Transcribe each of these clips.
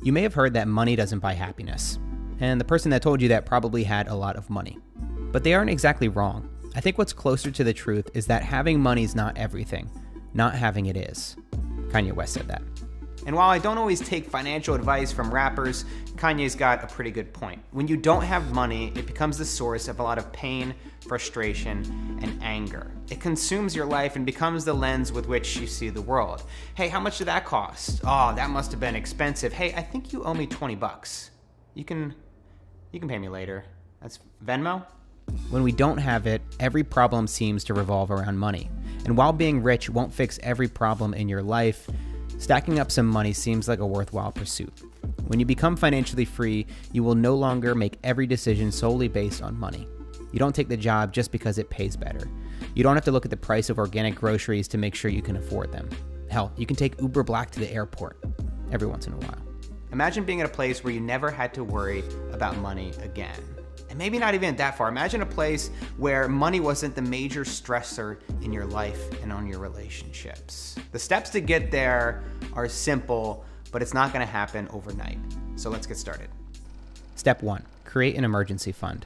You may have heard that money doesn't buy happiness, and the person that told you that probably had a lot of money. But they aren't exactly wrong. I think what's closer to the truth is that having money is not everything. Not having it is. Kanye West said that. And while I don't always take financial advice from rappers, Kanye's got a pretty good point. When you don't have money, it becomes the source of a lot of pain, frustration, and anger. It consumes your life and becomes the lens with which you see the world. Hey, how much did that cost? Oh, that must have been expensive. Hey, I think you owe me 20 bucks. You can pay me later. That's Venmo? When we don't have it, every problem seems to revolve around money. And while being rich won't fix every problem in your life, stacking up some money seems like a worthwhile pursuit. When you become financially free, you will no longer make every decision solely based on money. You don't take the job just because it pays better. You don't have to look at the price of organic groceries to make sure you can afford them. Hell, you can take Uber Black to the airport every once in a while. Imagine being at a place where you never had to worry about money again. And maybe not even that far. Imagine a place where money wasn't the major stressor in your life and on your relationships. The steps to get there are simple, but it's not gonna happen overnight. So let's get started. Step 1, create an emergency fund.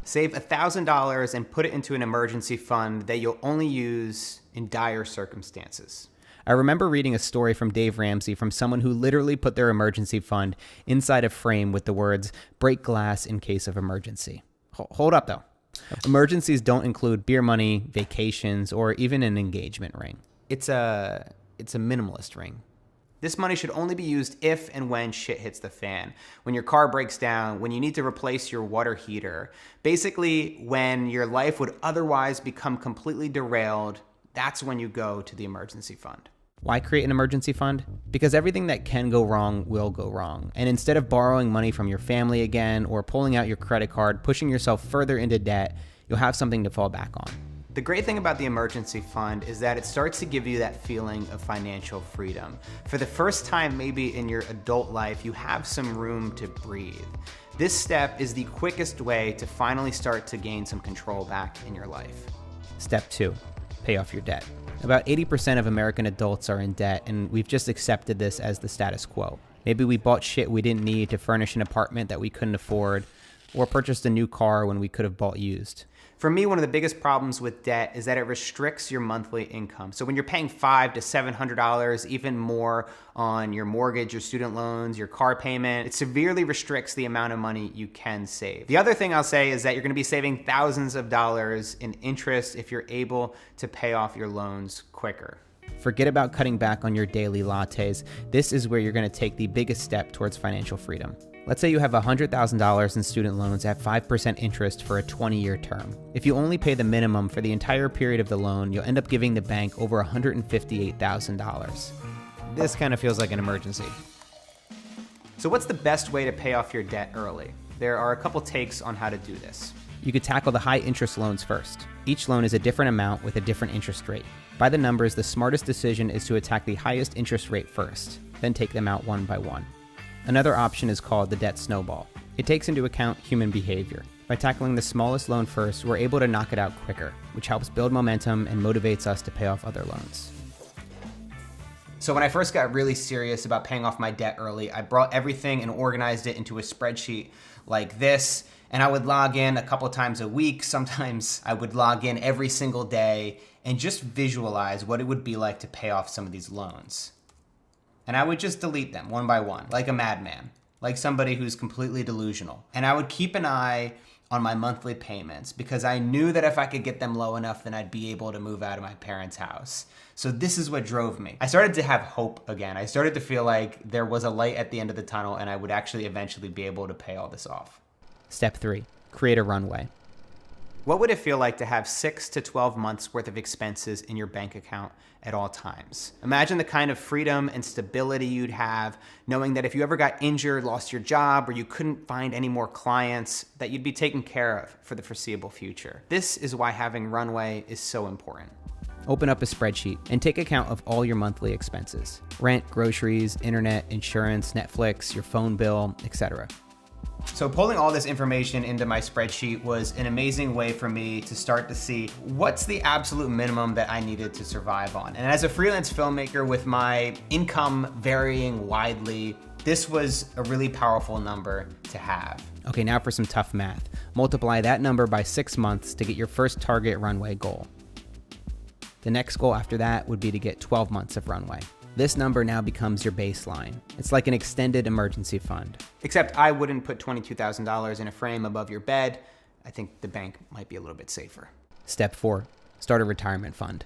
Save $1,000 and put it into an emergency fund that you'll only use in dire circumstances. I remember reading a story from Dave Ramsey from someone who literally put their emergency fund inside a frame with the words, "break glass in case of emergency." Hold up though. Emergencies don't include beer money, vacations, or even an engagement ring. It's a minimalist ring. This money should only be used if and when shit hits the fan. When your car breaks down, when you need to replace your water heater. Basically, when your life would otherwise become completely derailed, that's when you go to the emergency fund. Why create an emergency fund? Because everything that can go wrong will go wrong. And instead of borrowing money from your family again or pulling out your credit card, pushing yourself further into debt, you'll have something to fall back on. The great thing about the emergency fund is that it starts to give you that feeling of financial freedom. For the first time maybe in your adult life, you have some room to breathe. This step is the quickest way to finally start to gain some control back in your life. Step 2, pay off your debt. About 80% of American adults are in debt, and we've just accepted this as the status quo. Maybe we bought shit we didn't need to furnish an apartment that we couldn't afford, or purchased a new car when we could have bought used. For me, one of the biggest problems with debt is that it restricts your monthly income. So when you're paying $500 to $700, even more on your mortgage, your student loans, your car payment, it severely restricts the amount of money you can save. The other thing I'll say is that you're gonna be saving thousands of dollars in interest if you're able to pay off your loans quicker. Forget about cutting back on your daily lattes. This is where you're gonna take the biggest step towards financial freedom. Let's say you have $100,000 in student loans at 5% interest for a 20-year term. If you only pay the minimum for the entire period of the loan, you'll end up giving the bank over $158,000. This kind of feels like an emergency. So what's the best way to pay off your debt early? There are a couple takes on how to do this. You could tackle the high interest loans first. Each loan is a different amount with a different interest rate. By the numbers, the smartest decision is to attack the highest interest rate first, then take them out one by one. Another option is called the debt snowball. It takes into account human behavior. By tackling the smallest loan first, we're able to knock it out quicker, which helps build momentum and motivates us to pay off other loans. So when I first got really serious about paying off my debt early, I brought everything and organized it into a spreadsheet like this, and I would log in a couple times a week. Sometimes I would log in every single day and just visualize what it would be like to pay off some of these loans. And I would just delete them one by one, like a madman, like somebody who's completely delusional. And I would keep an eye on my monthly payments because I knew that if I could get them low enough, then I'd be able to move out of my parents' house. So this is what drove me. I started to have hope again. I started to feel like there was a light at the end of the tunnel and I would actually eventually be able to pay all this off. Step 3, create a runway. What would it feel like to have 6 to 12 months worth of expenses in your bank account at all times? Imagine the kind of freedom and stability you'd have knowing that if you ever got injured, lost your job, or you couldn't find any more clients, that you'd be taken care of for the foreseeable future. This is why having runway is so important. Open up a spreadsheet and take account of all your monthly expenses. Rent, groceries, internet, insurance, Netflix, your phone bill, etc. So pulling all this information into my spreadsheet was an amazing way for me to start to see what's the absolute minimum that I needed to survive on. And as a freelance filmmaker with my income varying widely, This was a really powerful number to have. Okay, now for some tough math. Multiply that number by 6 months to get your first target runway goal. The next goal after that would be to get 12 months of runway. This number now becomes your baseline. It's like an extended emergency fund. Except I wouldn't put $22,000 in a frame above your bed. I think the bank might be a little bit safer. Step 4, start a retirement fund.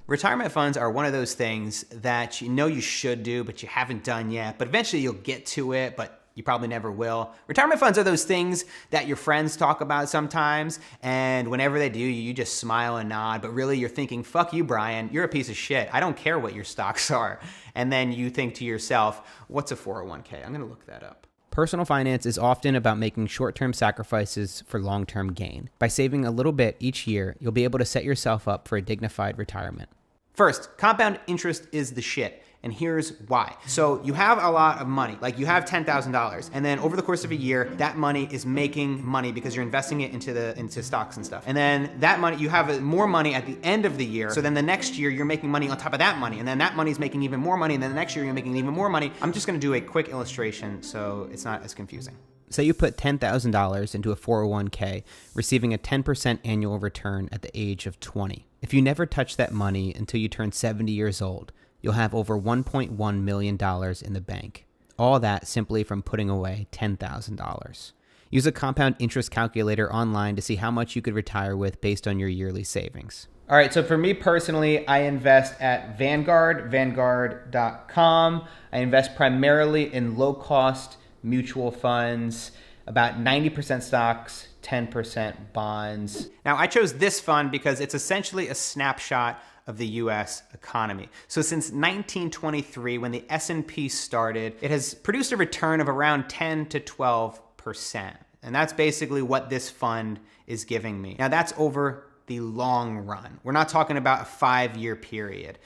Retirement funds are one of those things that you know you should do, but you haven't done yet, but eventually you'll get to it, but you probably never will. Retirement funds are those things that your friends talk about sometimes, and whenever they do, you just smile and nod, but really you're thinking, fuck you, Brian, you're a piece of shit. I don't care what your stocks are. And then you think to yourself, what's a 401k? I'm gonna look that up. Personal finance is often about making short-term sacrifices for long-term gain. By saving a little bit each year, you'll be able to set yourself up for a dignified retirement. First, compound interest is the shit, and here's why. So you have a lot of money, like you have $10,000, and then over the course of a year, that money is making money because you're investing it into stocks and stuff. And then that money, you have more money at the end of the year, so then the next year you're making money on top of that money, and then that money's making even more money, and then the next year you're making even more money. I'm just gonna do a quick illustration so it's not as confusing. Say you put $10,000 into a 401k, receiving a 10% annual return at the age of 20. If you never touch that money until you turn 70 years old, you'll have over $1.1 million in the bank. All that simply from putting away $10,000. Use a compound interest calculator online to see how much you could retire with based on your yearly savings. All right, so for me personally, I invest at Vanguard, vanguard.com. I invest primarily in low-cost mutual funds, about 90% stocks, 10% bonds. Now, I chose this fund because it's essentially a snapshot of the US economy. So since 1923, when the S&P started, it has produced a return of around 10 to 12%. And that's basically what this fund is giving me. Now, that's over the long run. We're not talking about a 5-year period.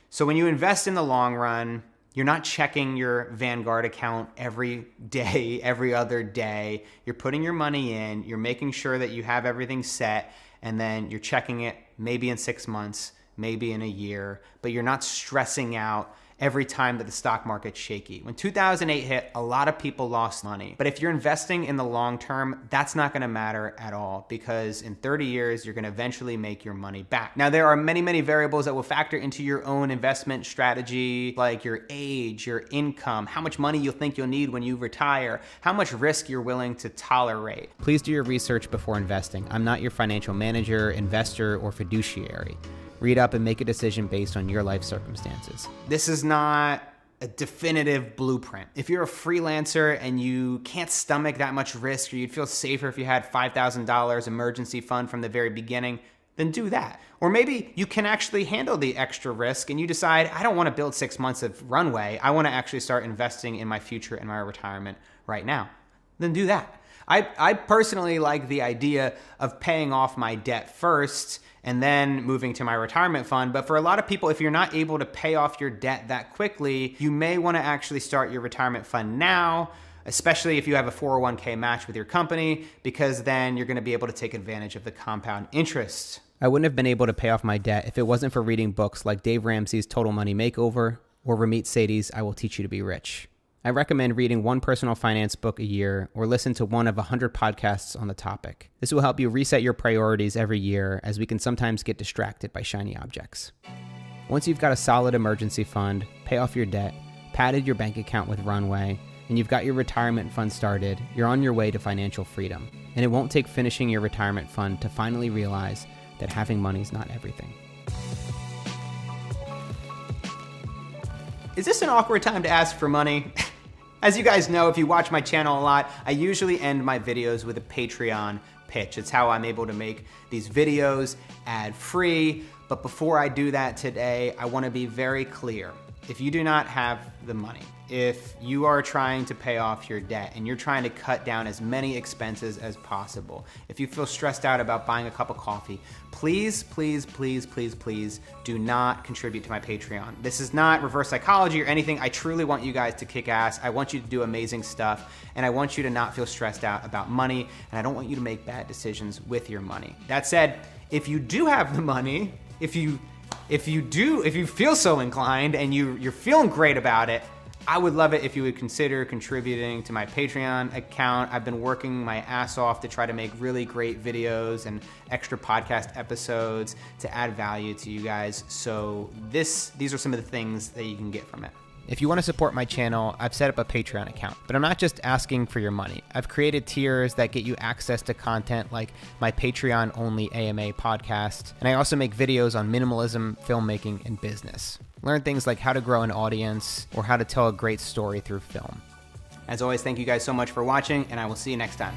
So when you invest in the long run, you're not checking your Vanguard account every day, every other day. You're putting your money in, you're making sure that you have everything set, and then you're checking it maybe in 6 months, maybe in a year, but you're not stressing out every time that the stock market's shaky. When 2008 hit, a lot of people lost money. But if you're investing in the long term, that's not gonna matter at all, because in 30 years, you're gonna eventually make your money back. Now, there are many, many variables that will factor into your own investment strategy, like your age, your income, how much money you'll think you'll need when you retire, how much risk you're willing to tolerate. Please do your research before investing. I'm not your financial manager, investor, or fiduciary. Read up and make a decision based on your life circumstances. This is not a definitive blueprint. If you're a freelancer and you can't stomach that much risk, or you'd feel safer if you had $5,000 emergency fund from the very beginning, then do that. Or maybe you can actually handle the extra risk and you decide, I don't want to build 6 months of runway. I want to actually start investing in my future and my retirement right now. Then do that. I personally like the idea of paying off my debt first and then moving to my retirement fund. But for a lot of people, if you're not able to pay off your debt that quickly, you may want to actually start your retirement fund now, especially if you have a 401k match with your company, because then you're going to be able to take advantage of the compound interest. I wouldn't have been able to pay off my debt if it wasn't for reading books like Dave Ramsey's Total Money Makeover or Ramit Sethi's I Will Teach You to Be Rich. I recommend reading one personal finance book a year or listen to one of 100 podcasts on the topic. This will help you reset your priorities every year, as we can sometimes get distracted by shiny objects. Once you've got a solid emergency fund, pay off your debt, padded your bank account with runway, and you've got your retirement fund started, you're on your way to financial freedom. And it won't take finishing your retirement fund to finally realize that having money is not everything. Is this an awkward time to ask for money? As you guys know, if you watch my channel a lot, I usually end my videos with a Patreon pitch. It's how I'm able to make these videos ad-free. But before I do that today, I want to be very clear. If you do not have the money, if you are trying to pay off your debt and you're trying to cut down as many expenses as possible, if you feel stressed out about buying a cup of coffee, please, please, please, please, please do not contribute to my Patreon. This is not reverse psychology or anything. I truly want you guys to kick ass. I want you to do amazing stuff, and I want you to not feel stressed out about money, and I don't want you to make bad decisions with your money. That said, if you do have the money, if you feel so inclined and you're feeling great about it, I would love it if you would consider contributing to my Patreon account. I've been working my ass off to try to make really great videos and extra podcast episodes to add value to you guys. So these are some of the things that you can get from it. If you want to support my channel, I've set up a Patreon account, but I'm not just asking for your money. I've created tiers that get you access to content like my Patreon-only AMA podcast, and I also make videos on minimalism, filmmaking, and business. Learn things like how to grow an audience or how to tell a great story through film. As always, thank you guys so much for watching, and I will see you next time.